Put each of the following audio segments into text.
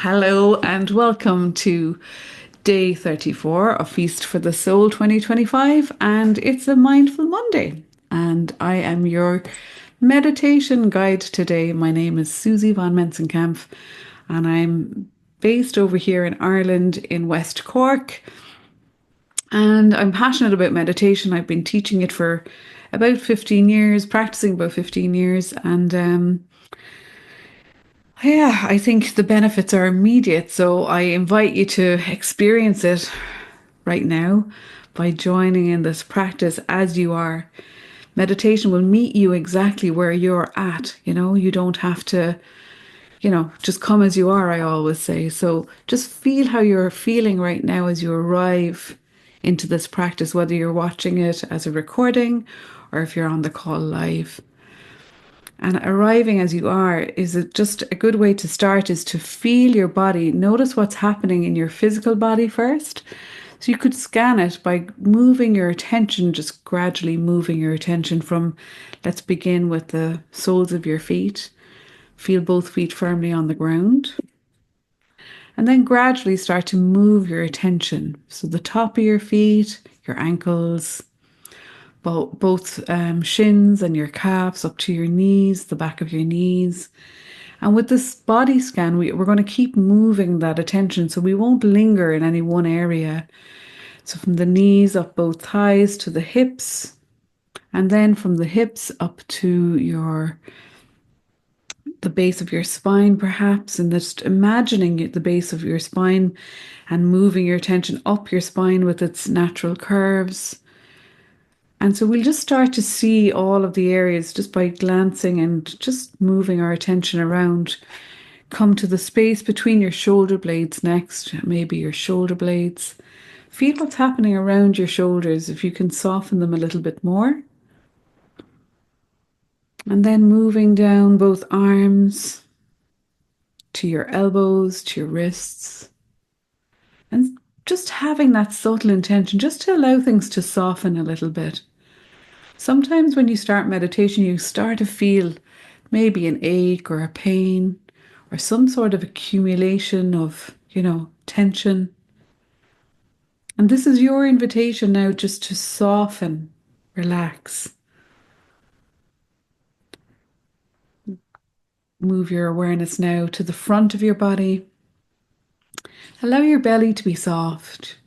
Hello and welcome to day 34 of Feast for the Soul 2025. And it's a Mindful Monday. And I am your meditation guide today. My name is Suzi van Mensenkampf, and I'm based over here in Ireland in West Cork. And I'm passionate about meditation. I've been teaching it for about 15 years, practicing about 15 years. Yeah, I think the benefits are immediate. So I invite you to experience it right now by joining in this practice as you are. Meditation will meet you exactly where you're at. You don't have to, just come as you are, I always say. So just feel how you're feeling right now as you arrive into this practice, whether you're watching it as a recording or if you're on the call live. And arriving as you are is just a good way to start is to feel your body. Notice what's happening in your physical body first. So you could scan it by moving your attention, just gradually moving your attention from, let's begin with the soles of your feet. Feel both feet firmly on the ground. And then gradually start to move your attention. So the top of your feet, your ankles, both shins and your calves up to your knees, the back of your knees. And with this body scan, we're going to keep moving that attention so we won't linger in any one area. So from the knees up both thighs to the hips, and then from the hips up to the base of your spine, perhaps, and just imagining the base of your spine and moving your attention up your spine with its natural curves. And so we'll just start to see all of the areas just by glancing and just moving our attention around. Come to the space between your shoulder blades next, maybe your shoulder blades. Feel what's happening around your shoulders, if you can soften them a little bit more. And then moving down both arms to your elbows, to your wrists. And just having that subtle intention just to allow things to soften a little bit. Sometimes when you start meditation, you start to feel maybe an ache or a pain or some sort of accumulation of, tension. And this is your invitation now just to soften, relax. Move your awareness now to the front of your body. Allow your belly to be soft.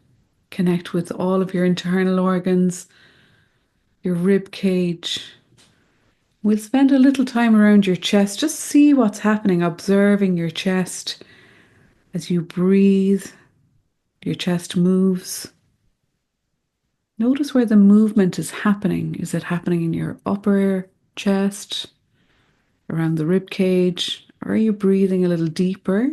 Connect with all of your internal organs, your rib cage. We'll spend a little time around your chest. Just see what's happening, observing your chest. As you breathe, your chest moves. Notice where the movement is happening. Is it happening in your upper chest, around the rib cage, or are you breathing a little deeper?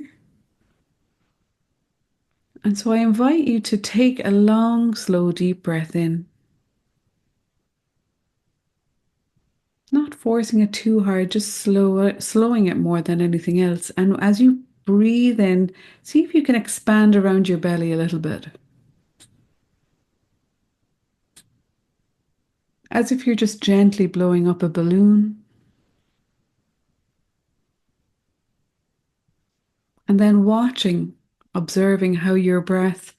And so I invite you to take a long, slow, deep breath in. Not forcing it too hard, just slowing it more than anything else. And as you breathe in, see if you can expand around your belly a little bit. As if you're just gently blowing up a balloon. And then watching, observing how your breath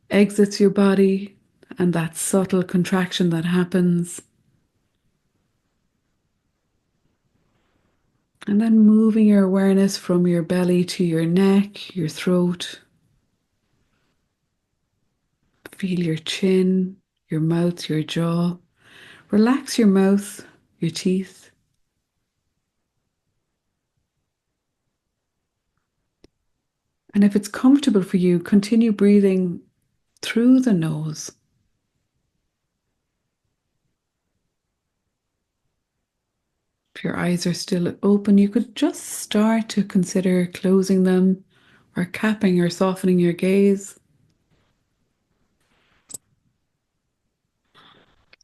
exits your body and that subtle contraction that happens. And then moving your awareness from your belly to your neck, your throat. Feel your chin, your mouth, your jaw. Relax your mouth, your teeth. And if it's comfortable for you, continue breathing through the nose. If your eyes are still open, you could just start to consider closing them or capping or softening your gaze.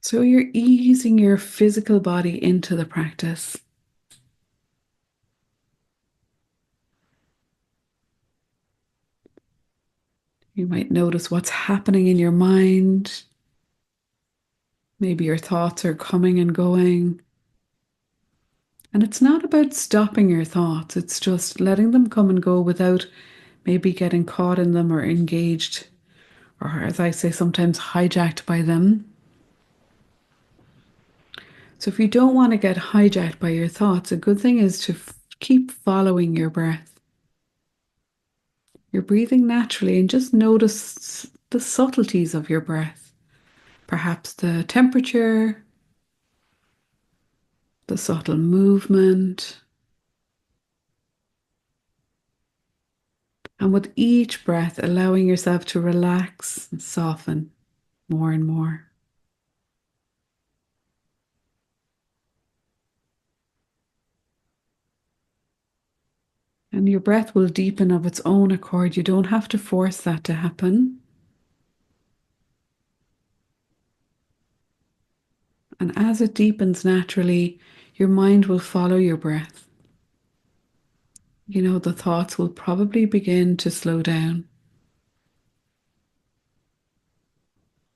So you're easing your physical body into the practice. You might notice what's happening in your mind. Maybe your thoughts are coming and going. And it's not about stopping your thoughts, it's just letting them come and go without maybe getting caught in them or engaged, or as I say, sometimes hijacked by them. So if you don't want to get hijacked by your thoughts, a good thing is to keep following your breath. You're breathing naturally and just notice the subtleties of your breath. Perhaps the temperature, the subtle movement. And with each breath, allowing yourself to relax and soften more and more. And your breath will deepen of its own accord. You don't have to force that to happen. And as it deepens naturally, your mind will follow your breath. The thoughts will probably begin to slow down.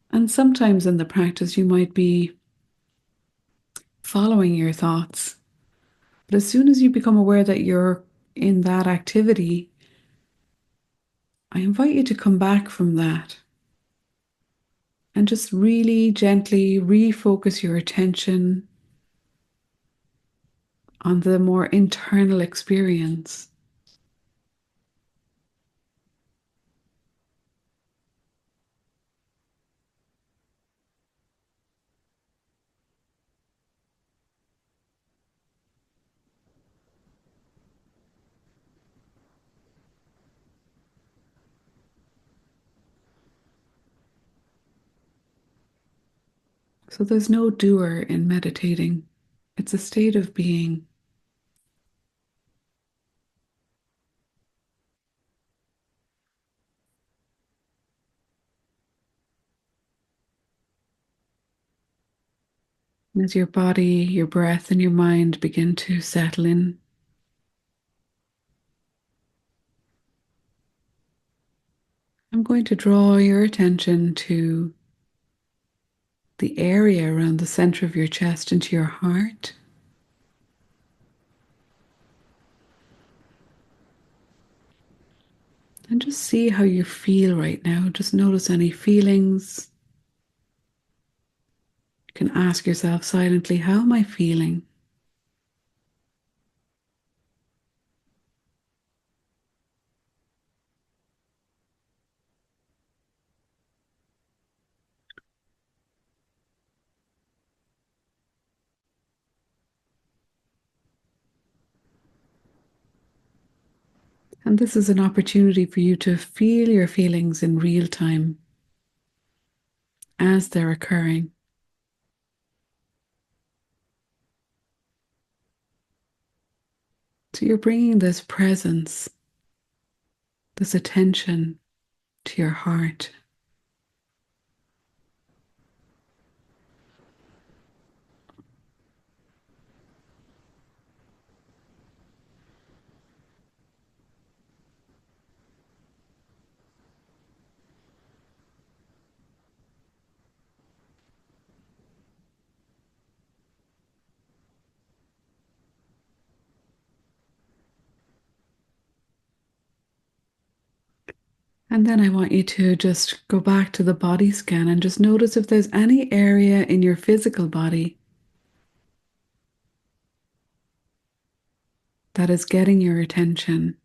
And sometimes in the practice, you might be following your thoughts. But as soon as you become aware that you're in that activity, I invite you to come back from that and just really gently refocus your attention on the more internal experience. So there's no doer in meditating. It's a state of being. And as your body, your breath, and your mind begin to settle in, I'm going to draw your attention to the area around the center of your chest into your heart. And just see how you feel right now. Just notice any feelings. You can ask yourself silently, how am I feeling? And this is an opportunity for you to feel your feelings in real time as they're occurring. So you're bringing this presence, this attention to your heart. And then I want you to just go back to the body scan and just notice if there's any area in your physical body that is getting your attention.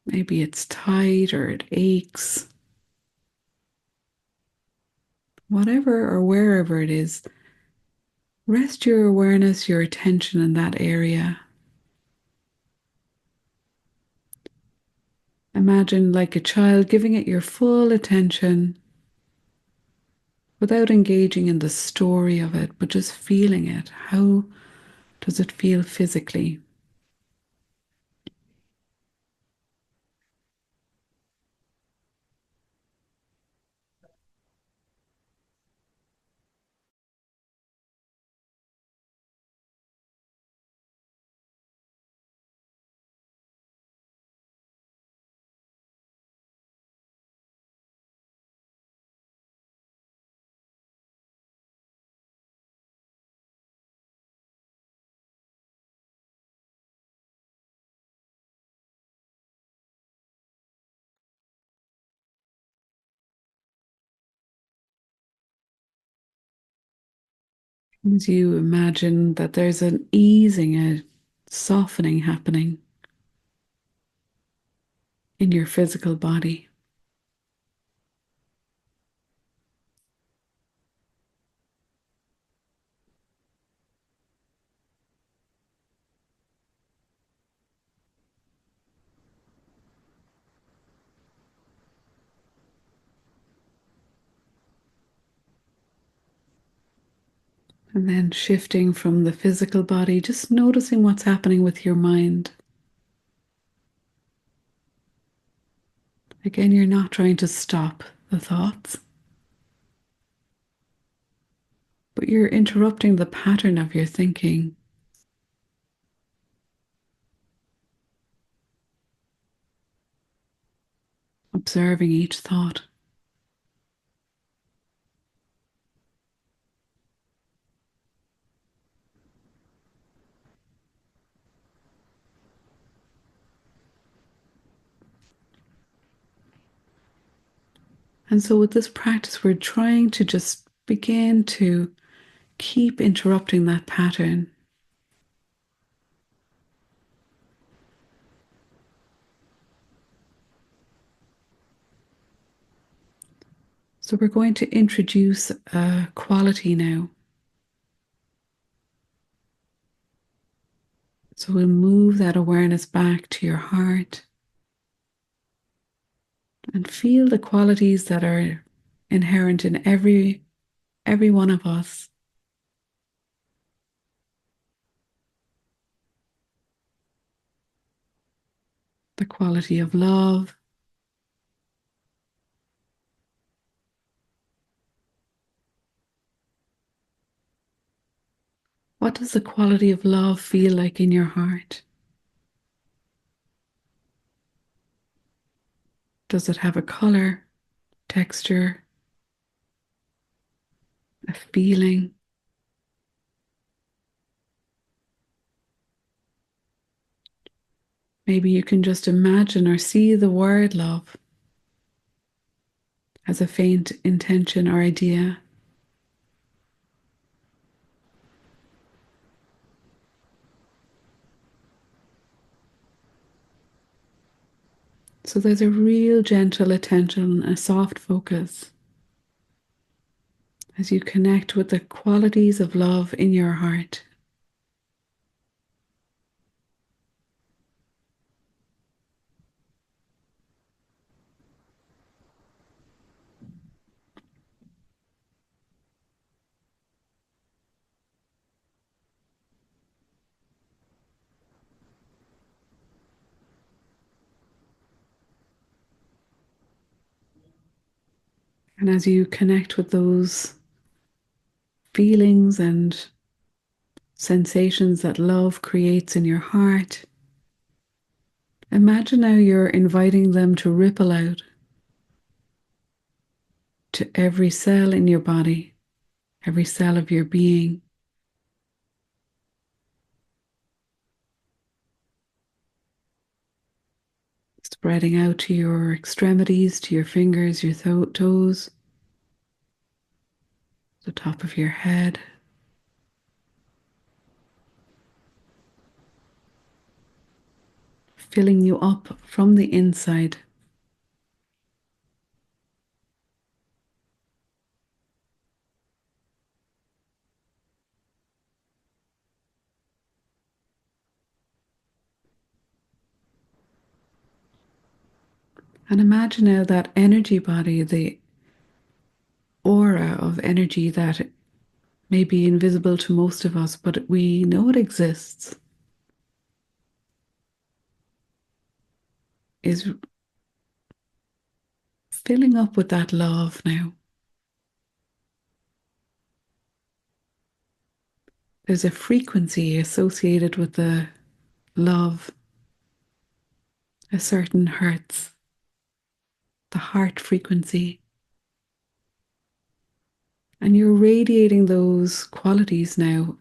Maybe it's tight or it aches. Whatever or wherever it is, rest your awareness, your attention in that area. Imagine like a child giving it your full attention without engaging in the story of it, but just feeling it. How does it feel physically? As you imagine that there's an easing, a softening happening in your physical body. And then shifting from the physical body, just noticing what's happening with your mind. Again, you're not trying to stop the thoughts, but you're interrupting the pattern of your thinking, observing each thought. And so, with this practice, we're trying to just begin to keep interrupting that pattern. So, we're going to introduce a quality now. So, we'll move that awareness back to your heart and feel the qualities that are inherent in every one of us. The quality of love, what does the quality of love feel like in your heart? Does it have a color, texture, a feeling? Maybe you can just imagine or see the word love as a faint intention or idea. So there's a real gentle attention, a soft focus as you connect with the qualities of love in your heart. And as you connect with those feelings and sensations that love creates in your heart, imagine now you're inviting them to ripple out to every cell in your body, every cell of your being. Spreading out to your extremities, to your fingers, your toes, the top of your head. Filling you up from the inside. And imagine now that energy body, the aura of energy that may be invisible to most of us, but we know it exists, is filling up with that love now. There's a frequency associated with the love, a certain hertz, the heart frequency. And you're radiating those qualities now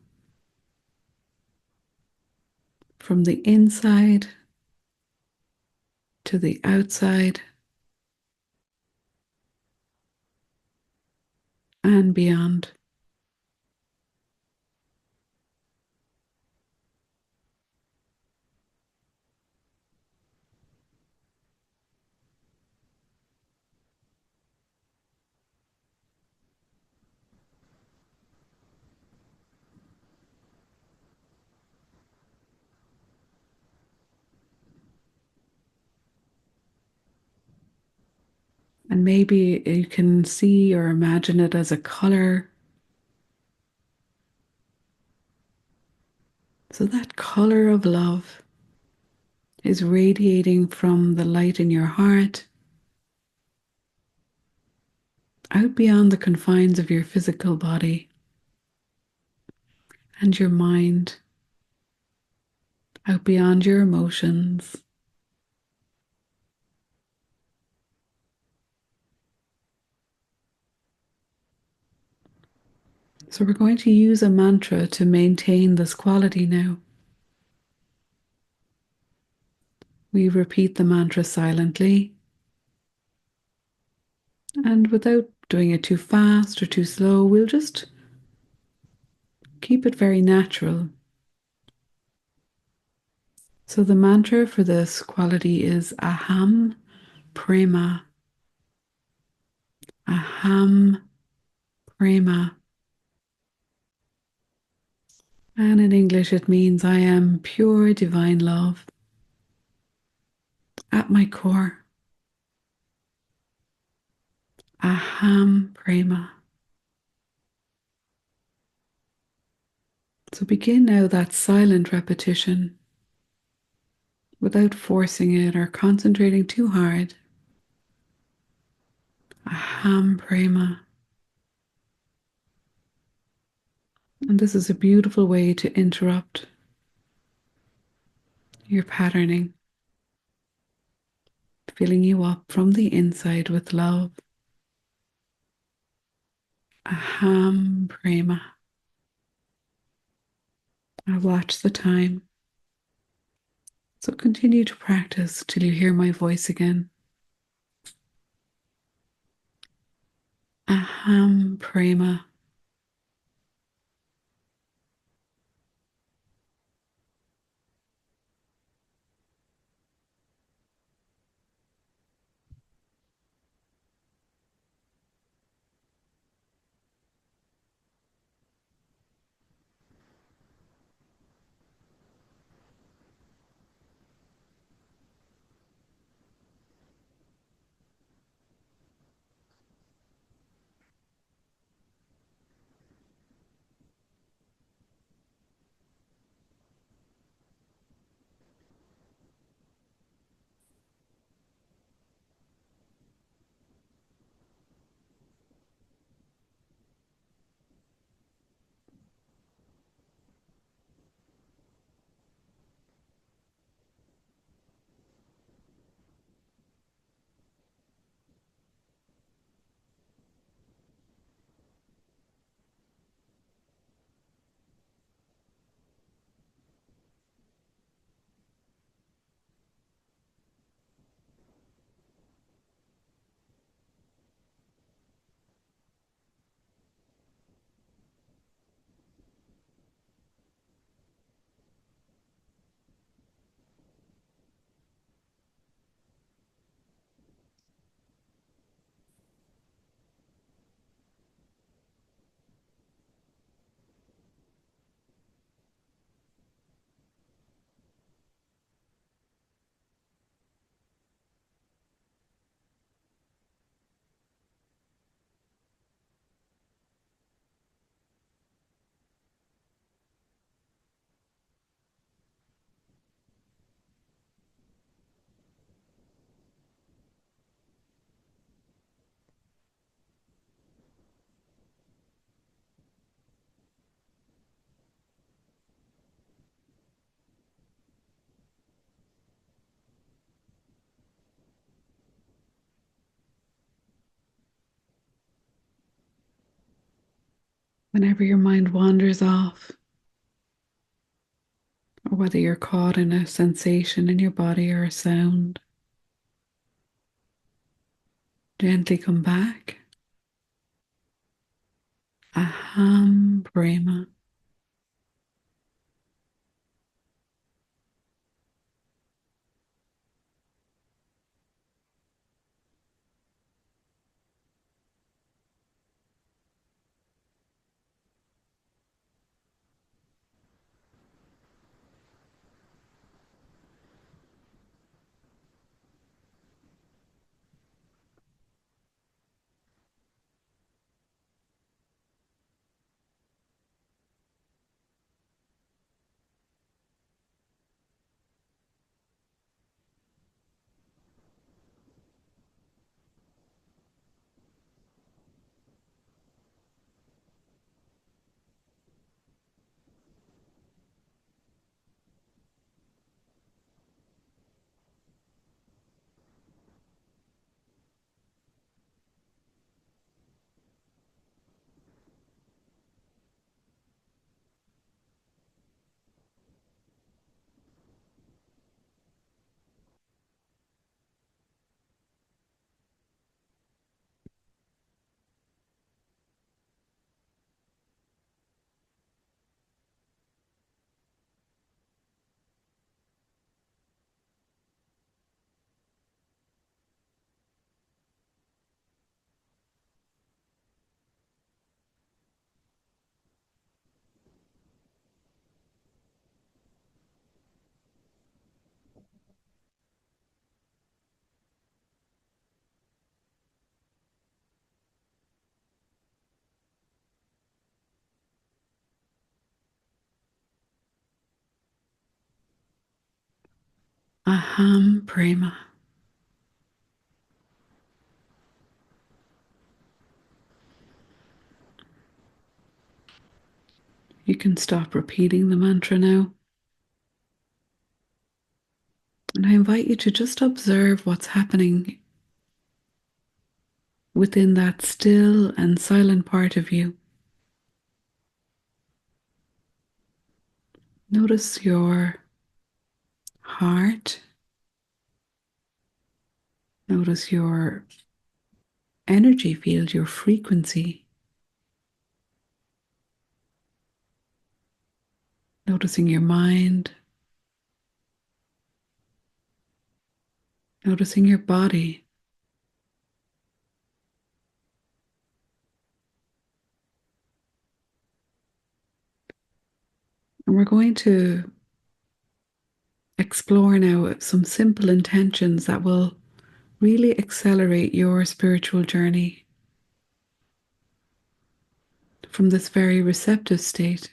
from the inside to the outside and beyond. And maybe you can see or imagine it as a color. So that color of love is radiating from the light in your heart out beyond the confines of your physical body and your mind, out beyond your emotions. So we're going to use a mantra to maintain this quality now. We repeat the mantra silently and without doing it too fast or too slow. We'll just keep it very natural. So the mantra for this quality is Aham Prema. Aham Prema. And in English it means I am pure divine love at my core. Aham Prema. So begin now that silent repetition without forcing it or concentrating too hard. Aham Prema. And this is a beautiful way to interrupt your patterning, filling you up from the inside with love. Aham Prema. I'll watch the time. So continue to practice till you hear my voice again. Aham Prema. Whenever your mind wanders off, or whether you're caught in a sensation in your body or a sound, gently come back. Aham Prema. Aham Prema. You can stop repeating the mantra now. And I invite you to just observe what's happening within that still and silent part of you. Notice your heart. Notice your energy field, your frequency. Noticing your mind. Noticing your body. And we're going to explore now some simple intentions that will really accelerate your spiritual journey from this very receptive state.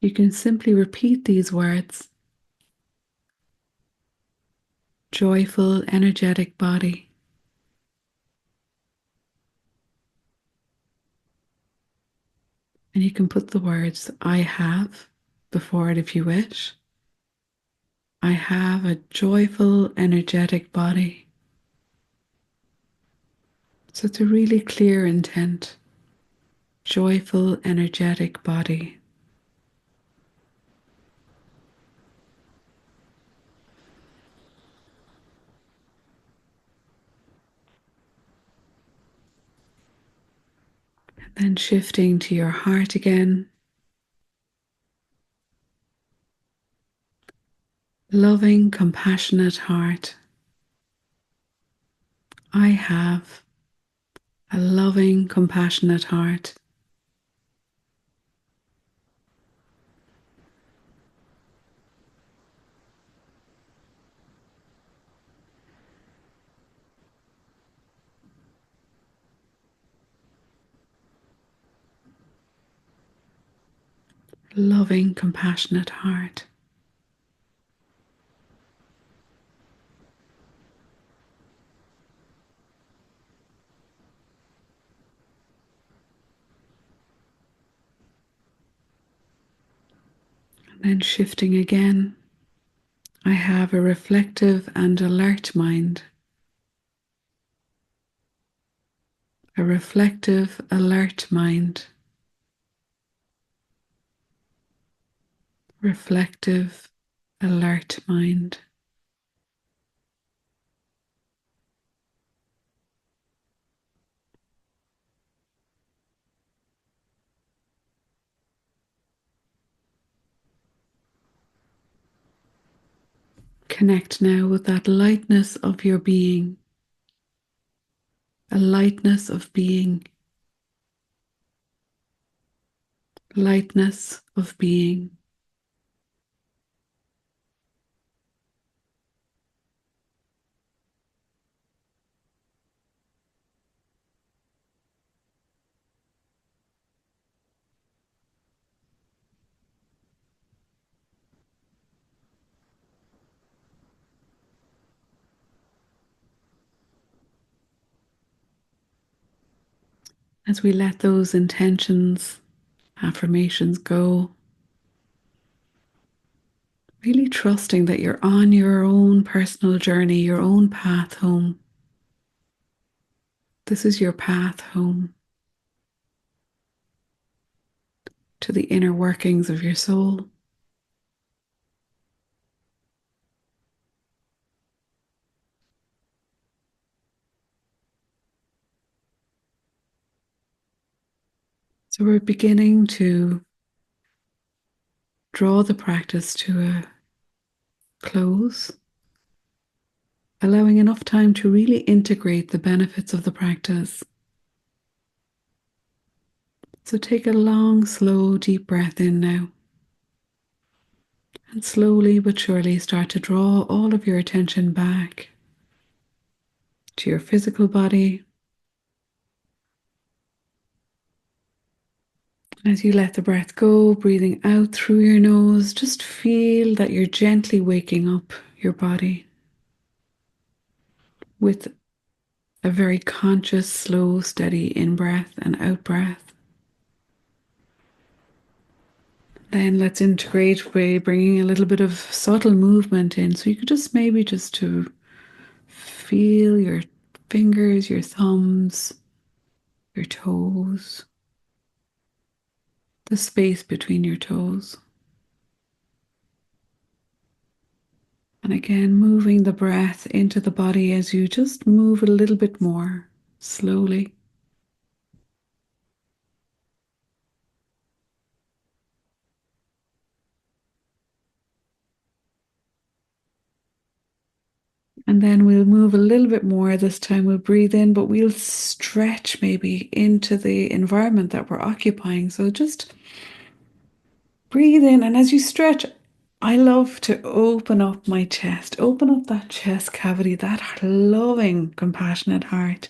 You can simply repeat these words: joyful, energetic body. And you can put the words I have before it if you wish. I have a joyful, energetic body. So it's a really clear intent. Joyful, energetic body. And then shifting to your heart again. Loving, compassionate heart. I have a loving, compassionate heart. Loving, compassionate heart. And then shifting again. I have a reflective and alert mind. A reflective, alert mind. Reflective, alert mind. Connect now with that lightness of your being, a lightness of being, lightness of being. As we let those intentions, affirmations go, really trusting that you're on your own personal journey, your own path home. This is your path home to the inner workings of your soul. So we're beginning to draw the practice to a close, allowing enough time to really integrate the benefits of the practice. So take a long, slow, deep breath in now. And slowly but surely start to draw all of your attention back to your physical body As you let the breath go, breathing out through your nose, just feel that you're gently waking up your body with a very conscious, slow, steady in breath and out breath. Then let's integrate by bringing a little bit of subtle movement in. So you could just maybe just to feel your fingers, your thumbs, your toes, the space between your toes. And again, moving the breath into the body as you just move a little bit more slowly. And then we'll move a little bit more. This time we'll breathe in, but we'll stretch maybe into the environment that we're occupying. So just breathe in. And as you stretch, I love to open up my chest, open up that chest cavity, that loving, compassionate heart,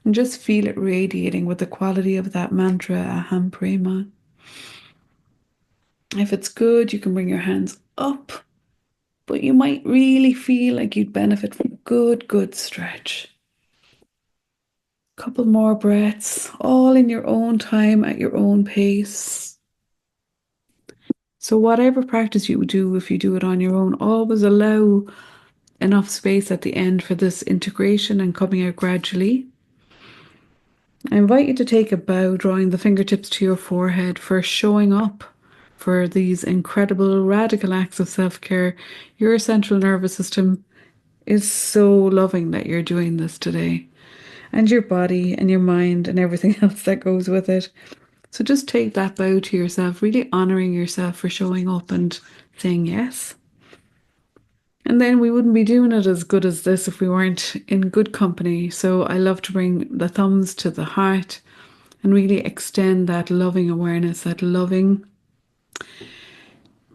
and just feel it radiating with the quality of that mantra, Aham Prema. If it's good, you can bring your hands up, but you might really feel like you'd benefit from a good, good stretch. Couple more breaths, all in your own time, at your own pace. So whatever practice you would do, if you do it on your own, always allow enough space at the end for this integration and coming out gradually. I invite you to take a bow, drawing the fingertips to your forehead for showing up for these incredible radical acts of self-care. Your central nervous system is so loving that you're doing this today, and your body and your mind and everything else that goes with it. So just take that bow to yourself, really honoring yourself for showing up and saying yes. And then we wouldn't be doing it as good as this if we weren't in good company. So I love to bring the thumbs to the heart and really extend that loving awareness, that loving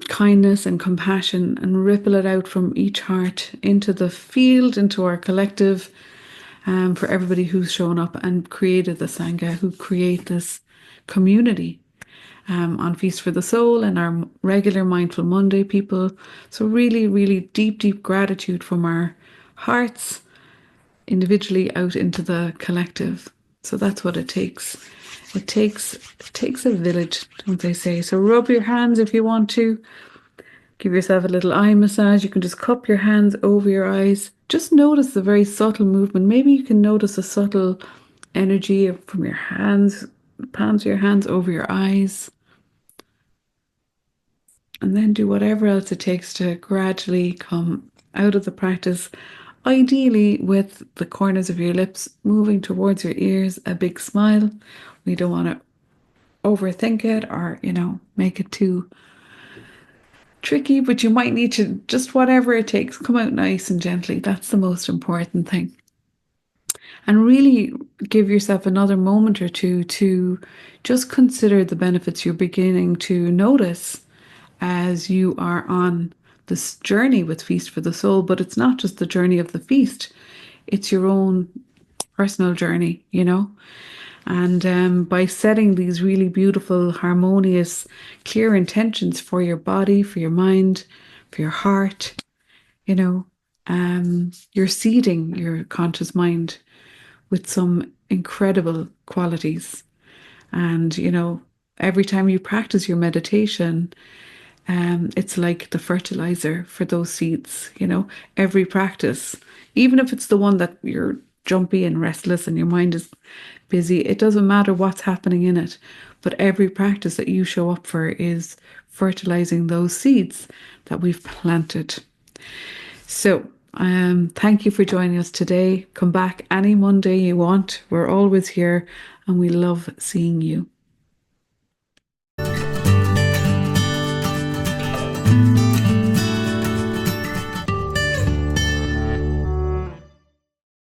kindness and compassion, and ripple it out from each heart into the field, into our collective, for everybody who's shown up and created the Sangha, who create this community on Feast for the Soul and our regular Mindful Monday people. So really, really deep, deep gratitude from our hearts individually out into the collective. So that's what it takes. It takes a village, don't they say? So rub your hands if you want to. Give yourself a little eye massage. You can just cup your hands over your eyes. Just notice the very subtle movement. Maybe you can notice a subtle energy from your hands, palms of your hands over your eyes. And then do whatever else it takes to gradually come out of the practice, ideally with the corners of your lips moving towards your ears, a big smile. We don't want to overthink it or, make it too tricky, but you might need to just whatever it takes, come out nice and gently. That's the most important thing. And really give yourself another moment or two to just consider the benefits you're beginning to notice as you are on this journey with Feast for the Soul. But it's not just the journey of the feast, it's your own personal journey, And by setting these really beautiful, harmonious, clear intentions for your body, for your mind, for your heart, you're seeding your conscious mind with some incredible qualities. And, every time you practice your meditation, it's like the fertilizer for those seeds, every practice, even if it's the one that you're jumpy and restless and your mind is busy, it doesn't matter what's happening in it. But every practice that you show up for is fertilizing those seeds that we've planted. So, thank you for joining us today. Come back any Monday you want. We're always here and we love seeing you.